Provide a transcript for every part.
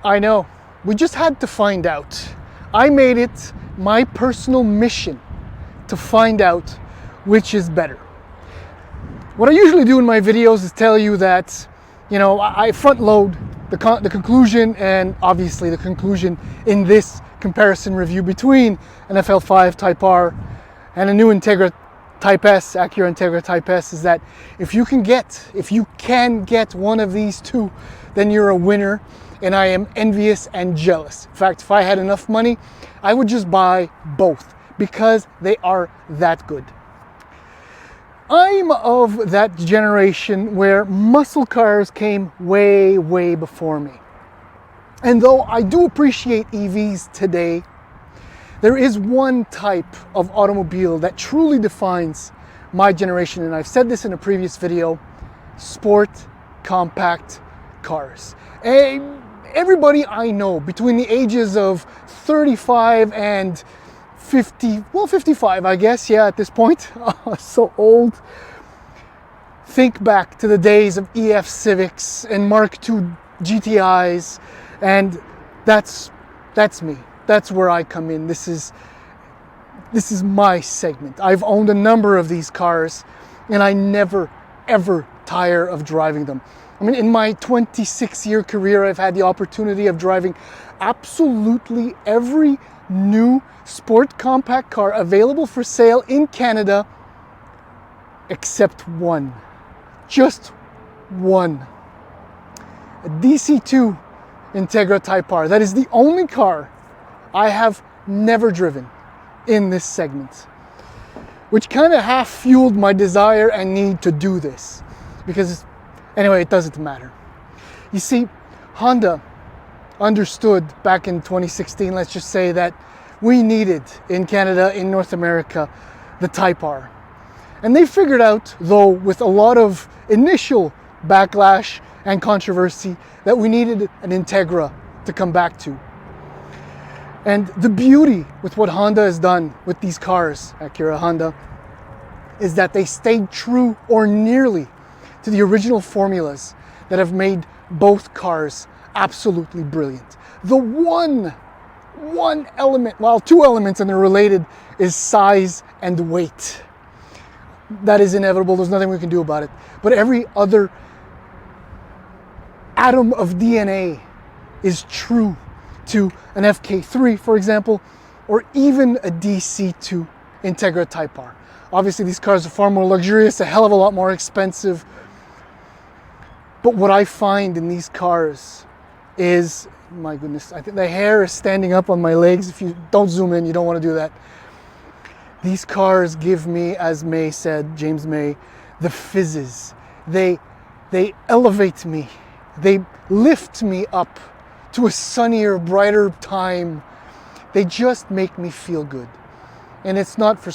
I know. We just had to find out. I made it my personal mission to find out which is better. What I usually do in my videos is tell you that, you know, I front load the conclusion, and obviously the conclusion in this comparison review between an FL5 Type R and a new Integra Type S, Acura Integra Type S, is that if you can get one of these two, then you're a winner, and I am envious and jealous. In fact, if I had enough money, I would just buy both because they are that good. I'm of that generation where muscle cars came way, way before me. And though I do appreciate EVs today, there is one type of automobile that truly defines my generation, and I've said this in a previous video: sport compact cars. Everybody I know between the ages of 35 and 50, well, 55, I guess, yeah, at this point, so old, think back to the days of EF Civics and Mark II GTIs, and that's me. That's where I come in. This is my segment. I've owned a number of these cars, and I never, ever tire of driving them. I mean, in my 26-year career, I've had the opportunity of driving absolutely every new sport compact car available for sale in Canada, except one. Just one. A DC2 Integra Type R. That is the only car I have never driven in this segment, which kind of half fueled my desire and need to do this, because anyway, it doesn't matter. You see, Honda understood back in 2016, let's just say, that we needed in Canada, in North America, the Type R. And they figured out, though with a lot of initial backlash and controversy, that we needed an Integra to come back to. And the beauty with what Honda has done with these cars, Acura Honda, is that they stayed true or nearly to the original formulas that have made both cars absolutely brilliant. The one element, well, two elements, and they're related, is size and weight. That is inevitable. There's nothing we can do about it. But every other atom of DNA is true to an FK3, for example, or even a DC2 Integra Type R. Obviously, these cars are far more luxurious, a hell of a lot more expensive. But what I find in these cars is, my goodness, I think the hair is standing up on my legs. If you don't zoom in, you don't want to do that. These cars give me, as May said, James May, the fizzes. They elevate me. They lift me up to a sunnier, brighter time. They just make me feel good. And it's not for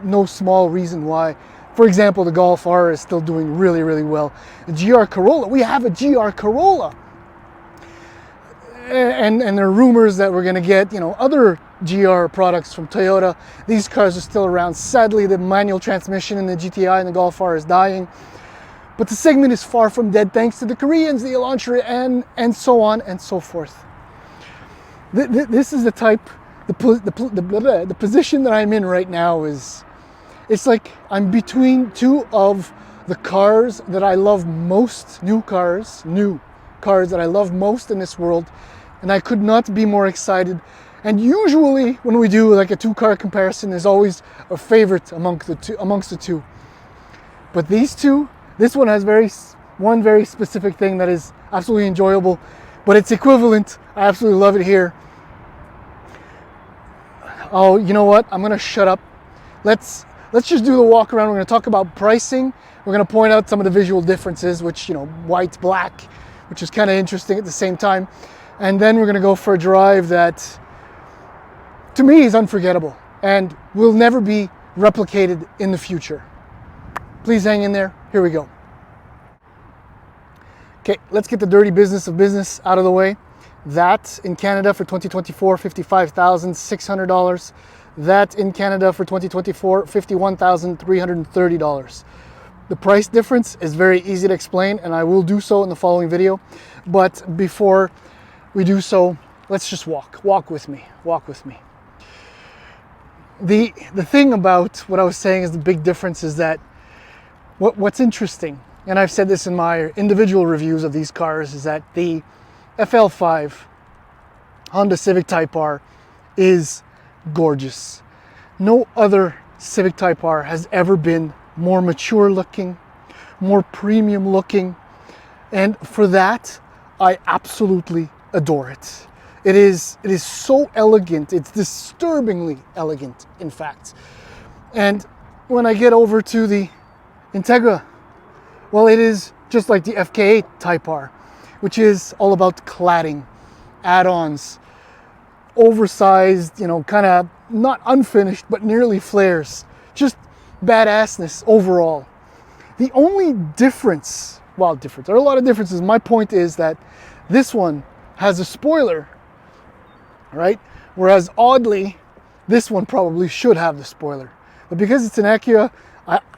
no small reason why. For example, the Golf R is still doing really, really well. The GR Corolla, we have a GR Corolla. And there are rumors that we're going to get, you know, other GR products from Toyota. These cars are still around. Sadly, the manual transmission in the GTI and the Golf R is dying. But the segment is far from dead thanks to the Koreans, the Elantra N, and so on and so forth. This is the type, the position that I'm in right now is, it's like I'm between two of the cars that I love most, new cars that I love most in this world, and I could not be more excited. And usually when we do like a two-car comparison, there's always a favorite amongst the two. But these two, this one has one very specific thing that is absolutely enjoyable, but it's equivalent. I absolutely love it here. Oh, you know what? I'm gonna shut up. Let's just do the walk around. We're gonna talk about pricing. We're gonna point out some of the visual differences, which, you know, white, black, which is kind of interesting at the same time. And then we're gonna go for a drive that, to me, is unforgettable and will never be replicated in the future. Please hang in there. Here we go. Okay, let's get the dirty business of business out of the way. That in Canada for 2024, $55,600. That in Canada for 2024, $51,330. The price difference is very easy to explain, and I will do so in the following video. But before we do so, let's just walk with me. The thing about what I was saying is the big difference is that what's interesting, and I've said this in my individual reviews of these cars, is that the FL5 Honda Civic Type R is gorgeous. No other Civic Type R has ever been more mature looking, more premium looking, and for that I absolutely adore it. It is so elegant. It's disturbingly elegant, in fact. And when I get over to the Integra, well, it is just like the FK8 Type R, which is all about cladding, add-ons, oversized, you know, kind of not unfinished, but nearly flares. Just badassness overall. The only difference, well, there are a lot of differences. My point is that this one has a spoiler, right? Whereas oddly, this one probably should have the spoiler. But because it's an Acura,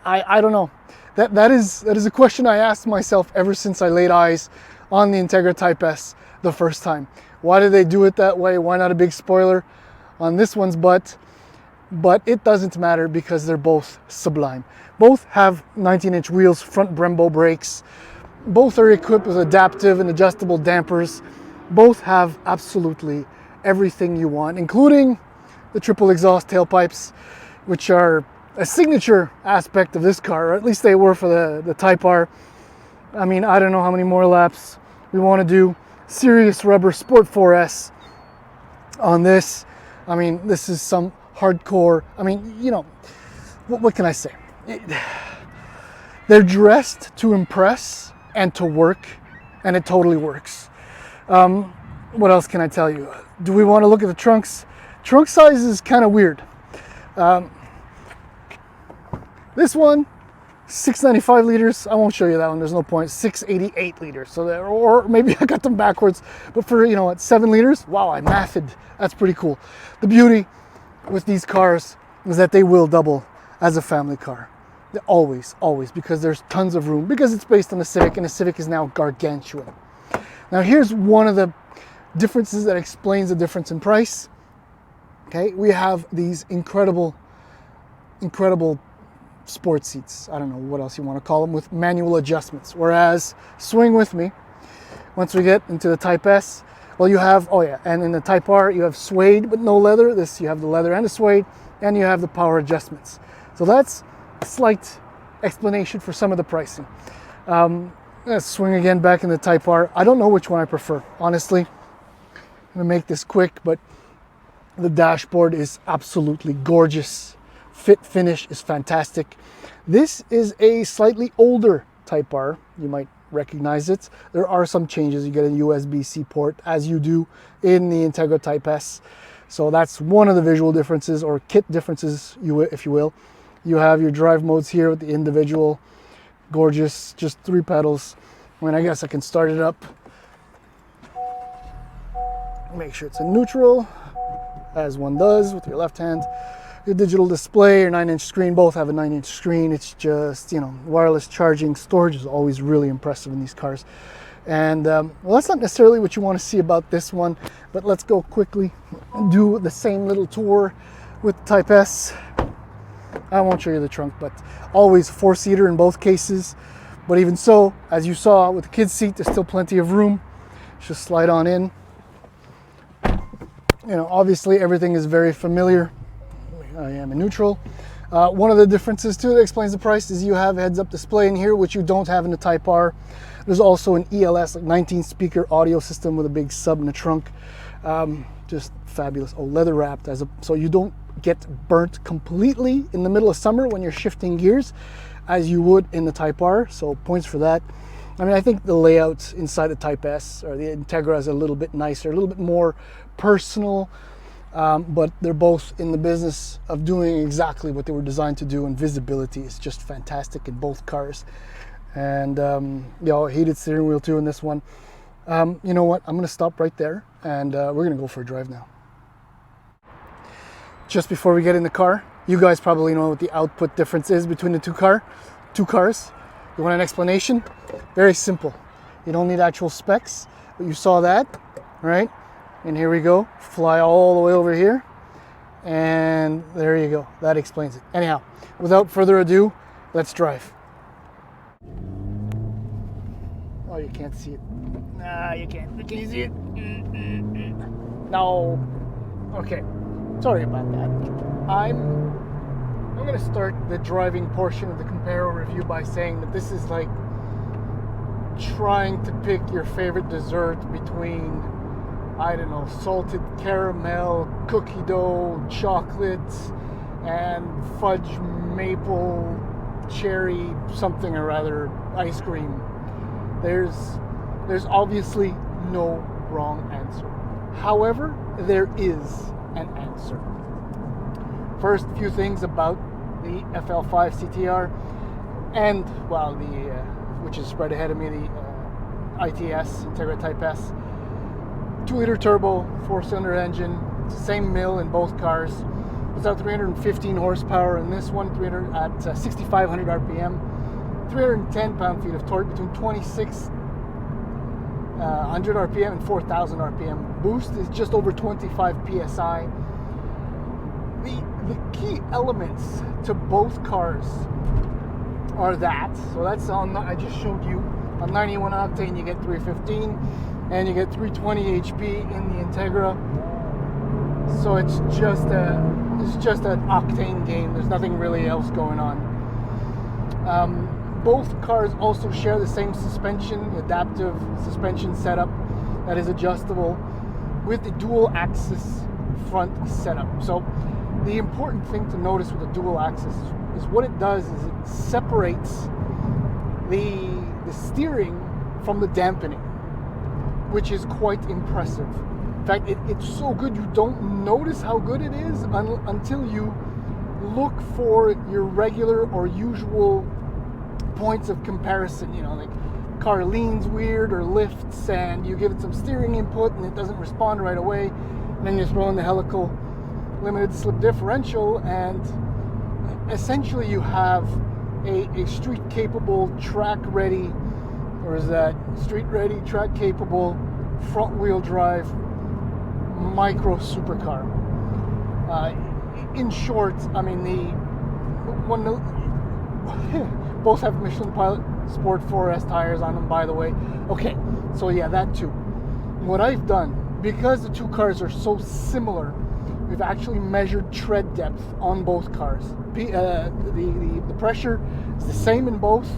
I don't know. That is a question I asked myself ever since I laid eyes on the Integra Type S the first time. Why did they do it that way? Why not a big spoiler on this one's butt? But it doesn't matter because they're both sublime. Both have 19-inch wheels, front Brembo brakes. Both are equipped with adaptive and adjustable dampers. Both have absolutely everything you want, including the triple exhaust tailpipes, which are a signature aspect of this car, or at least they were for the Type R. I mean, I don't know how many more laps we want to do. Serious rubber Sport 4S on this. I mean, this is some hardcore, I mean, you know, what can I say? They're dressed to impress and to work, and it totally works. What else can I tell you? Do we want to look at the trunks? Trunk size is kind of weird. This one, 695 liters. I won't show you that one. There's no point. 688 liters. So there, or maybe I got them backwards. But for, you know what, 7 liters? Wow, I mathed. That's pretty cool. The beauty with these cars is that they will double as a family car. Always, because there's tons of room. Because it's based on the Civic, and the Civic is now gargantuan. Now here's one of the differences that explains the difference in price. Okay, we have these incredible sports seats. I don't know what else you want to call them, with manual adjustments. Whereas, swing with me, once we get into the Type S, well, you have, oh yeah, and in the Type R, you have suede but no leather. This, you have the leather and the suede, and you have the power adjustments. So that's a slight explanation for some of the pricing. Let's swing again back in the Type R. I don't know which one I prefer, honestly. I'm gonna make this quick, but the dashboard is absolutely gorgeous. Fit finish is fantastic. This is a slightly older Type R. You might recognize it. There are some changes. You get a USB-C port, as you do in the Integra Type S. So that's one of the visual differences, or kit differences, if you will. You have your drive modes here with the individual, gorgeous, just 3 pedals. I mean, I guess I can start it up. Make sure it's in neutral, as one does with your left hand. Your digital display, your 9-inch screen, both have a 9-inch screen. It's just, you know, wireless charging. Storage is always really impressive in these cars. And well, that's not necessarily what you want to see about this one, but let's go quickly and do the same little tour with the Type S. I won't show you the trunk, but always 4-seater in both cases. But even so, as you saw with the kids' seat, there's still plenty of room. Just slide on in. You know, obviously everything is very familiar. I am in neutral. One of the differences too that explains the price is you have heads-up display in here, which you don't have in the Type R. There's also an ELS, like 19-speaker audio system with a big sub in the trunk. Just fabulous. Oh, leather wrapped, so you don't get burnt completely in the middle of summer when you're shifting gears, as you would in the Type R. So points for that. I mean, I think the layout inside the Type S or the Integra is a little bit nicer, a little bit more personal. But they're both in the business of doing exactly what they were designed to do, and visibility is just fantastic in both cars. And you know, heated steering wheel too in this one. You know what? I'm going to stop right there, and we're going to go for a drive now. Just before we get in the car, you guys probably know what the output difference is between the two cars. You want an explanation? Very simple. You don't need actual specs, but you saw that. right? And here we go, fly all the way over here. And there you go, that explains it. Anyhow, without further ado, let's drive. Oh, you can't see it. Nah, you can't. Can you see it? No. Okay, sorry about that. I'm gonna start the driving portion of the Comparo review by saying that this is like trying to pick your favorite dessert between, I don't know, salted caramel, cookie dough, chocolate, and fudge maple cherry something or other ice cream. There's obviously no wrong answer. However, there is an answer. First, few things about the FL5 CTR and, well, which is spread ahead of me, the ITS, Integra Type S. 2-liter turbo, 4-cylinder engine, same mill in both cars. It's at 315 horsepower in this one, 6,500 RPM, 310 pound-feet of torque between 2,600 RPM and 4,000 RPM. Boost is just over 25 PSI. The key elements to both cars are that. So that's on, I just showed you, on 91 octane you get 315 and you get 320 HP in the Integra. So it's just an octane game. There's nothing really else going on. Both cars also share the same suspension, adaptive suspension setup that is adjustable with the dual axis front setup. So the important thing to notice with the dual axis is what it does is it separates the steering from the dampening, which is quite impressive. In fact, it's so good you don't notice how good it is until you look for your regular or usual points of comparison. You know, like car leans weird or lifts and you give it some steering input and it doesn't respond right away. And then you throw in the helical limited slip differential and essentially you have a street capable, track ready, or is that street ready, track capable, front wheel drive micro supercar. In short, I mean, both have Michelin Pilot Sport 4S tires on them, by the way. Okay, so yeah, that too. What I've done, because the two cars are so similar, we've actually measured tread depth on both cars. The pressure is the same in both.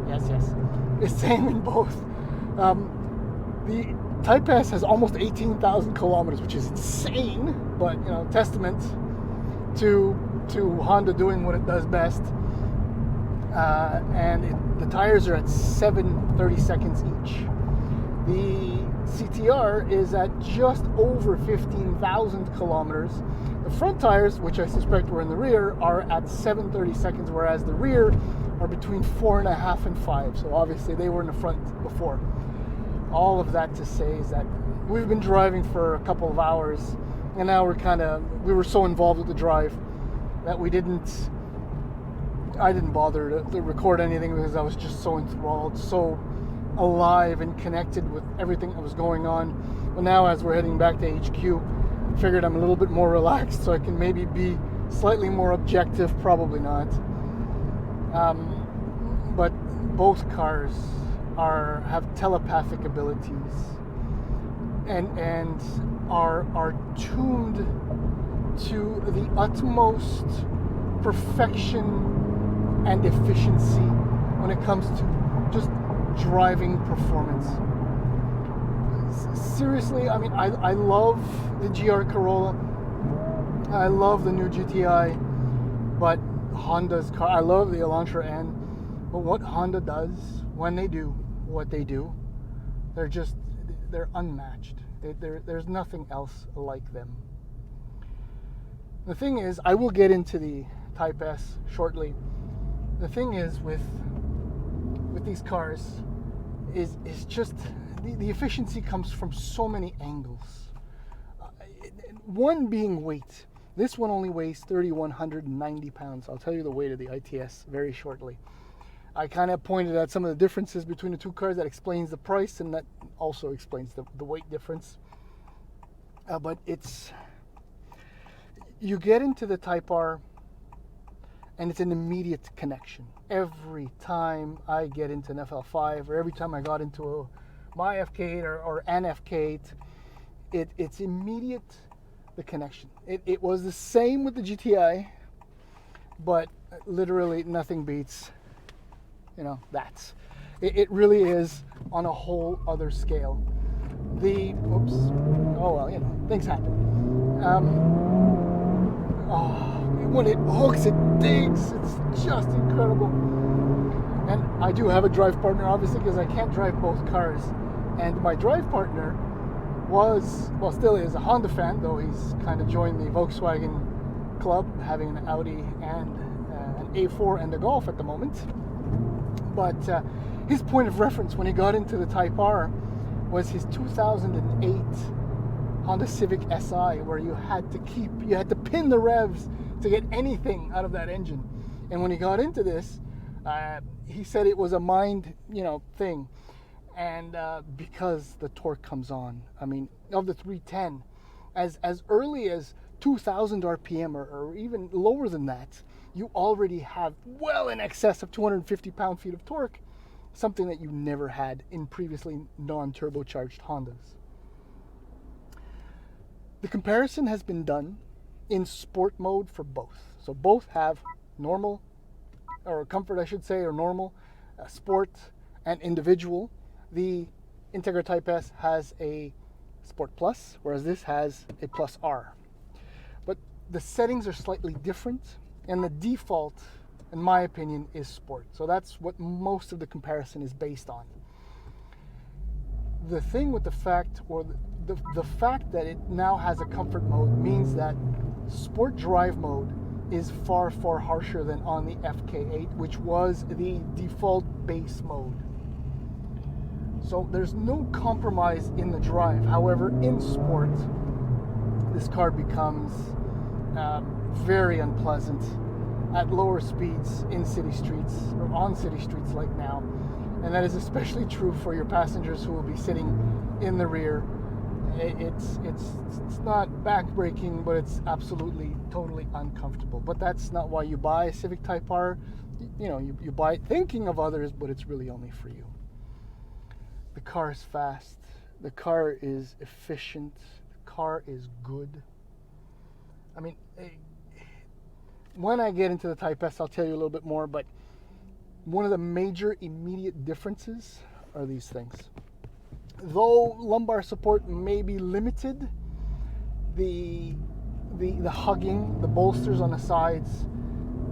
Yes, it's the same in both. The Type S has almost 18,000 kilometers, which is insane, but you know, testament to Honda doing what it does best. The tires are at 7/32 each. The CTR is at just over 15,000 kilometers. The front tires, which I suspect were in the rear, are at 7/32, whereas the rear are between 4.5 and 5. So obviously they were in the front before. All of that to say is that we've been driving for a couple of hours, and now we were so involved with the drive that I didn't bother to record anything because I was just so enthralled, so alive and connected with everything that was going on. But now as we're heading back to HQ, I figured I'm a little bit more relaxed so I can maybe be slightly more objective, probably not. But both cars have telepathic abilities and are tuned to the utmost perfection and efficiency when it comes to just driving performance. Seriously, I mean, I love the GR Corolla. I love the new GTI, but Honda's car, I love the Elantra N, but what Honda does when they do what they do, they're unmatched. There's nothing else like them. The thing is, I will get into the Type S shortly. The thing is with these cars is just the efficiency comes from so many angles. One being weight. This one only weighs 3,190 pounds. I'll tell you the weight of the ITS very shortly. I kind of pointed at some of the differences between the two cars. That explains the price, and that also explains the weight difference. But you get into the Type R, and it's an immediate connection. Every time I get into an FL5, or every time I got into my FK8 or an FK8, it's immediate, the connection. It was the same with the GTI, but literally nothing beats, that. It really is on a whole other scale. Things happen. When it hooks, it digs. It's just incredible. And I do have a drive partner, obviously, because I can't drive both cars. And my drive partner still is a Honda fan, though he's kind of joined the Volkswagen club, having an Audi and an A4 and a Golf at the moment. But his point of reference when he got into the Type R was his 2008 Honda Civic SI, where you had to pin the revs to get anything out of that engine. And when he got into this, he said it was a mind, thing. And because the torque comes on, I mean, of the 310, as early as 2,000 RPM or even lower than that, you already have well in excess of 250 pound-feet of torque, something that you never had in previously non-turbocharged Hondas. The comparison has been done in sport mode for both. So both have normal, or comfort I should say, or normal, sport, and individual. The Integra Type S has a Sport Plus, whereas this has a Plus R. But the settings are slightly different, and the default, in my opinion, is Sport. So that's what most of the comparison is based on. The thing with the fact, or the fact that it now has a comfort mode means that Sport Drive mode is far, far harsher than on the FK8, which was the default base mode. So there's no compromise in the drive. However, in Sport, this car becomes very unpleasant at lower speeds in city streets, or on city streets like now. And that is especially true for your passengers who will be sitting in the rear. It's not back-breaking, but it's absolutely, totally uncomfortable. But that's not why you buy a Civic Type R. You buy it thinking of others, but it's really only for you. The car is fast. The car is efficient. The car is good. I mean, when I get into the Type S, I'll tell you a little bit more, but one of the major immediate differences are these things. Though lumbar support may be limited, the hugging, the bolsters on the sides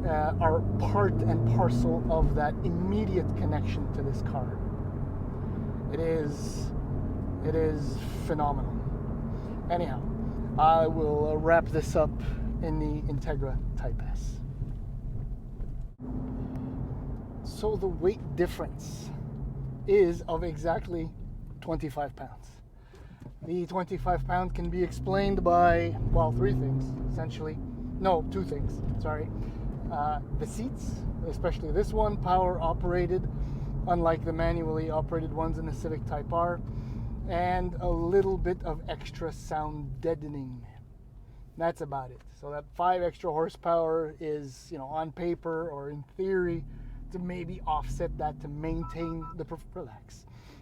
are part and parcel of that immediate connection to this car. It is phenomenal. Anyhow, I will wrap this up in the Integra Type S. So the weight difference is of exactly 25 pounds. The 25 pound can be explained by, three things, essentially. No, two things, sorry. The seats, especially this one, power operated, unlike the manually operated ones in the Civic Type R, and a little bit of extra sound deadening. That's about it. So that 5 extra horsepower is, on paper or in theory, to maybe offset that to maintain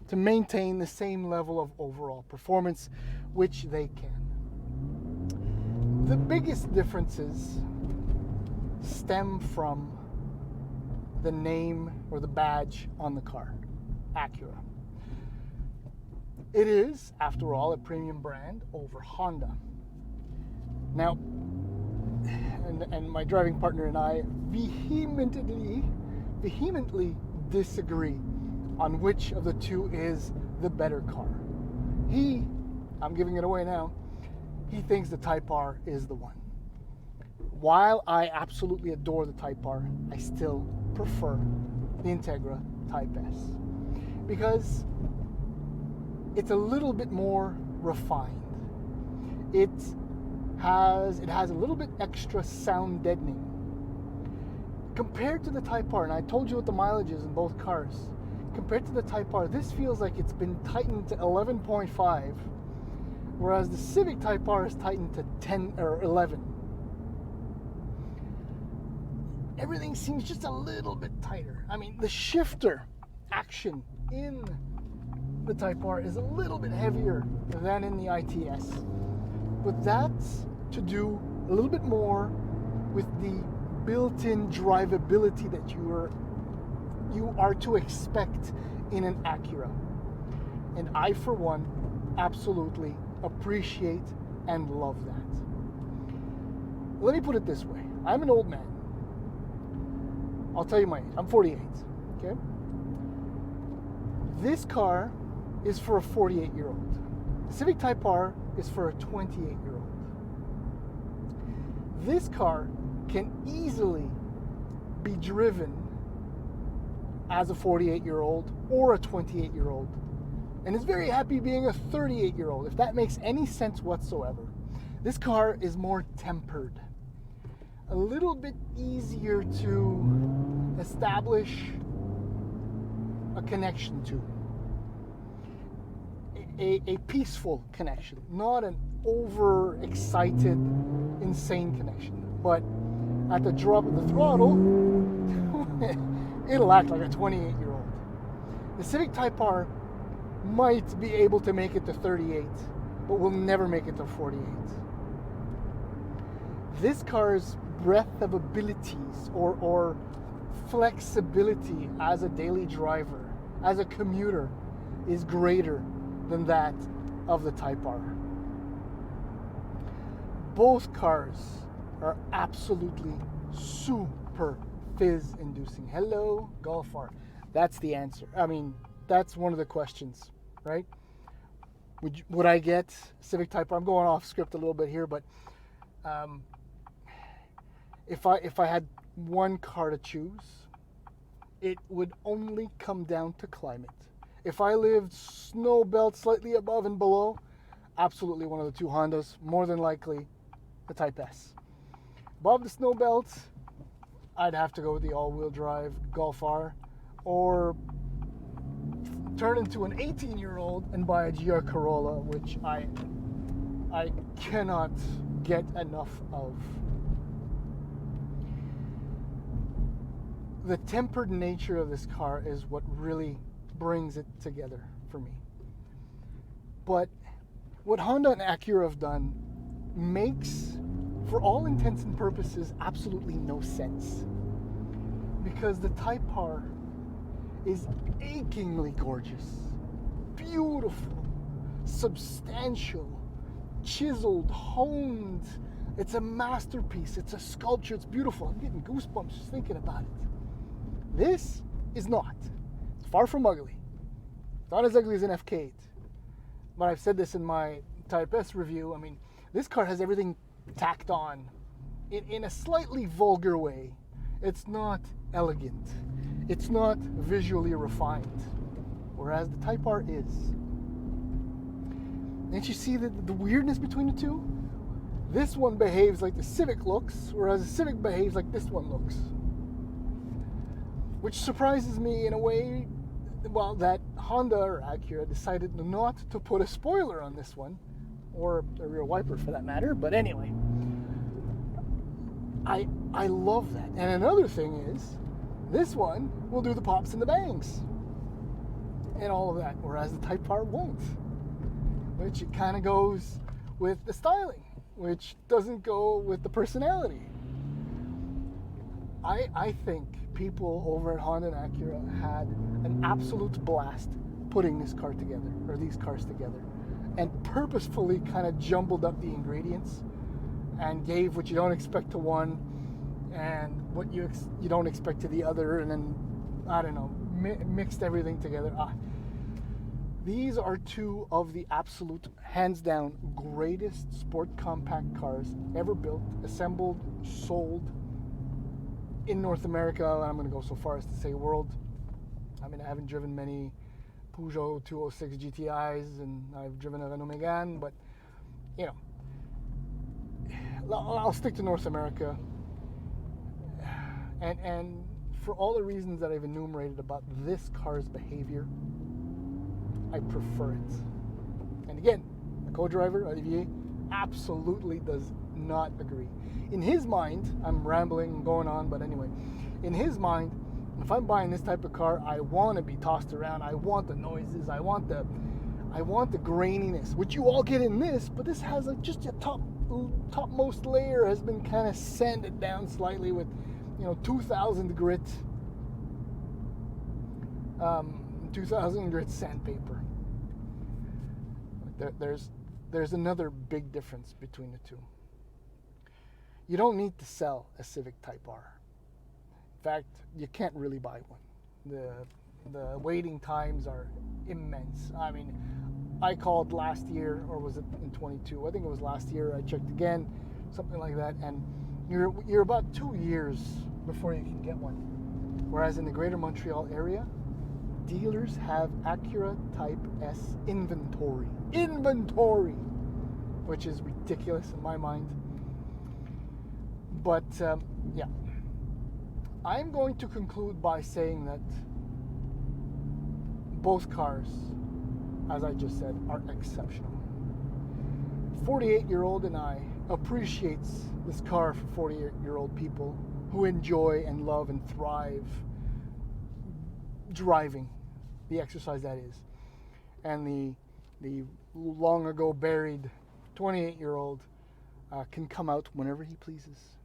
to maintain the same level of overall performance, which they can. The biggest differences stem from the name or the badge on the car, Acura. It is, after all, a premium brand over Honda. Now, and my driving partner and I vehemently disagree on which of the two is the better car. I'm giving it away now, he thinks the Type R is the one. While I absolutely adore the Type R, I still prefer the Integra Type S because it's a little bit more refined. It has a little bit extra sound deadening. Compared to the Type R, and I told you what the mileage is in both cars, compared to the Type R, this feels like it's been tightened to 11.5, whereas the Civic Type R is tightened to 10 or 11. Everything seems just a little bit tighter. I mean, the shifter action in the Type R is a little bit heavier than in the ITS, but that's to do a little bit more with the built-in drivability that you are to expect in an Acura. And I, for one, absolutely appreciate and love that. Let me put it this way. I'm an old man. I'll tell you my age. I'm 48, okay? This car is for a 48-year-old. The Civic Type R is for a 28-year-old. This car can easily be driven as a 48-year-old or a 28-year-old, and is very happy being a 38-year-old, if that makes any sense whatsoever. This car is more tempered, a little bit easier to establish a connection to, a peaceful connection, not an overexcited, insane connection. But at the drop of the throttle, it'll act like a 28-year-old. The Civic Type R might be able to make it to 38, but will never make it to 48. This car's breadth of abilities or flexibility as a daily driver, as a commuter, is greater than that of the Type R. Both cars are absolutely super fizz-inducing. Hello, Golf R. That's the answer. I mean, that's one of the questions, right? Would I get Civic Type R? I'm going off script a little bit here, but if I had one car to choose, it would only come down to climate. If I lived snow belt slightly above and below, absolutely one of the two Hondas, more than likely the Type S. Above the snow belt, I'd have to go with the all-wheel drive Golf R, or turn into an 18-year-old and buy a GR Corolla, which I cannot get enough of. The tempered nature of this car is what really brings it together for me. But what Honda and Acura have done makes, for all intents and purposes, absolutely no sense. Because the Type R is achingly gorgeous, beautiful, substantial, chiseled, honed. It's a masterpiece. It's a sculpture. It's beautiful. I'm getting goosebumps just thinking about it. This is not. It's far from ugly. It's not as ugly as an FK8. But I've said this in my Type S review. I mean, this car has everything tacked on in a slightly vulgar way. It's not elegant. It's not visually refined, whereas the Type R is. Don't you see the weirdness between the two? This one behaves like the Civic looks, whereas the Civic behaves like this one looks. Which surprises me in a way, well, that Honda or Acura decided not to put a spoiler on this one, or a rear wiper for that matter, but anyway. I love that. And another thing is, this one will do the pops and the bangs and all of that, whereas the Type R won't. Which it kind of goes with the styling, which doesn't go with the personality. I think people over at Honda and Acura had an absolute blast putting this car together, or these cars together, and purposefully kind of jumbled up the ingredients and gave what you don't expect to one and what you don't expect to the other, and then, I don't know, mixed everything together. These are two of the absolute, hands down, greatest sport compact cars ever built, assembled, sold in North America, and I'm going to go so far as to say world. I mean, I haven't driven many Peugeot 206 GTIs, and I've driven a Renault Megane, but, you know, I'll stick to North America. And for all the reasons that I've enumerated about this car's behavior, I prefer it. And again, the co-driver, Olivier, absolutely does not agree. In his mind, I'm rambling, going on, but anyway, in his mind, if I'm buying this type of car, I want to be tossed around. I want the noises. I want the graininess, which you all get in this, but this has just a topmost layer has been kind of sanded down slightly with, 2000 grit, 2000 grit sandpaper. There's another big difference between the two. You don't need to sell a Civic Type R. In fact, you can't really buy one. The waiting times are immense. I mean, I called last year, or was it in 22? I think it was last year. I checked again, something like that, and you're about 2 years before you can get one. Whereas in the Greater Montreal area, dealers have Acura Type S inventory, which is ridiculous in my mind. But yeah, I'm going to conclude by saying that both cars, as I just said, are exceptional. 48-year-old and I appreciates this car for 48-year-old people who enjoy and love and thrive driving, the exercise that is. And the long ago buried 28-year-old can come out whenever he pleases.